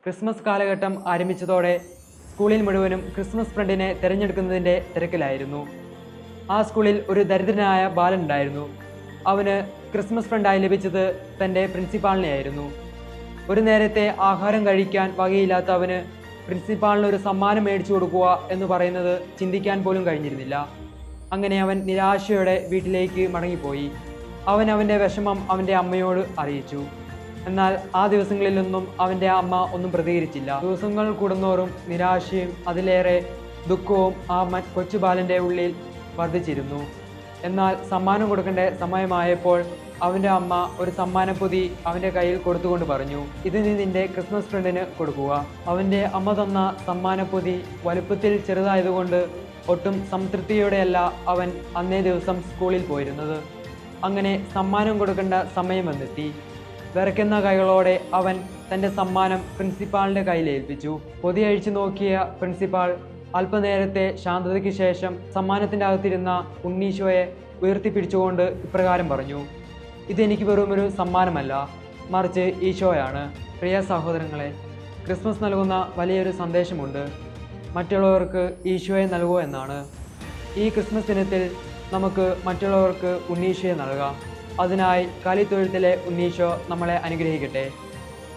Christmas കാലഘട്ടം ആരംഭിച്ചതോടെ സ്കൂളിൽ മുഴുവനും ക്രിസ്മസ് ഫ്രണ്ടിനെ തിരഞ്ഞെടുക്കുന്നതിൻ്റെ തിരക്കിലായിരുന്നു. ആ സ്കൂളിൽ ഒരു ദരിദ്രനായ ബാലനുണ്ടായിരുന്നു. അവന് ക്രിസ്മസ് ഫ്രണ്ടായി ലഭിച്ചത് തൻ്റെ പ്രിൻസിപ്പാളിനെയായിരുന്നു. ഒരു നേരത്തെ ആഹാരം കഴിക്കാൻ വകയില്ലാത്ത അവന് പ്രിൻസിപ്പാളിന് ഒരു സമ്മാനം മേടിച്ചു കൊടുക്കുക എന്ന് പറയുന്നത് ചിന്തിക്കാൻ പോലും കഴിഞ്ഞിരുന്നില്ല. അങ്ങനെ അവൻ നിരാശയോടെ വീട്ടിലേക്ക് മടങ്ങിപ്പോയി. അവൻ അവൻ്റെ വിഷമം അവൻ്റെ അമ്മയോട് അറിയിച്ചു. എന്നാൽ ആ ദിവസങ്ങളിലൊന്നും അവൻ്റെ അമ്മ ഒന്നും പ്രതികരിച്ചില്ല. ദിവസങ്ങൾ കൂടുന്തോറും നിരാശയും അതിലേറെ ദുഃഖവും ആ കൊച്ചു ബാലൻ്റെ ഉള്ളിൽ വർദ്ധിച്ചിരുന്നു. എന്നാൽ സമ്മാനം കൊടുക്കേണ്ട സമയമായപ്പോൾ അവൻ്റെ അമ്മ ഒരു സമ്മാനപ്പൊതി അവൻ്റെ കയ്യിൽ കൊടുത്തുകൊണ്ട് പറഞ്ഞു, ഇത് നീ നിൻ്റെ ക്രിസ്മസ് ഫ്രണ്ടിന് കൊടുക്കുക. അവൻ്റെ അമ്മ തന്ന സമ്മാനപ്പൊതി വലുപ്പത്തിൽ ചെറുതായതുകൊണ്ട് ഒട്ടും സംതൃപ്തിയോടെയല്ല അവൻ അന്നേ ദിവസം സ്കൂളിൽ പോയിരുന്നത്. അങ്ങനെ സമ്മാനം കൊടുക്കേണ്ട സമയം വന്നെത്തി. വിറയ്ക്കുന്ന കൈകളോടെ അവൻ തൻ്റെ സമ്മാനം പ്രിൻസിപ്പാളിൻ്റെ കയ്യിൽ ഏൽപ്പിച്ചു. പൊതി അഴിച്ചു നോക്കിയ പ്രിൻസിപ്പാൾ അല്പനേരത്തെ ശാന്തതയ്ക്ക് ശേഷം സമ്മാനത്തിൻ്റെ അകത്തിരുന്ന ഉണ്ണീശോയെ ഉയർത്തിപ്പിടിച്ചുകൊണ്ട് ഇപ്രകാരം പറഞ്ഞു, ഇതെനിക്ക് വെറുമൊരു സമ്മാനമല്ല, മറിച്ച് ഈശോയാണ്. പ്രിയ സഹോദരങ്ങളെ, ക്രിസ്മസ് നൽകുന്ന വലിയൊരു സന്ദേശമുണ്ട്. മറ്റുള്ളവർക്ക് ഈശോയെ നൽകുക എന്നാണ്. ഈ ക്രിസ്മസ് ദിനത്തിൽ നമുക്ക് മറ്റുള്ളവർക്ക് ഉണ്ണീശോയെ നൽകാം. അതിനായി കാലിത്തൊഴുത്തിലെ ഉണ്ണീശോ നമ്മളെ അനുഗ്രഹിക്കട്ടെ.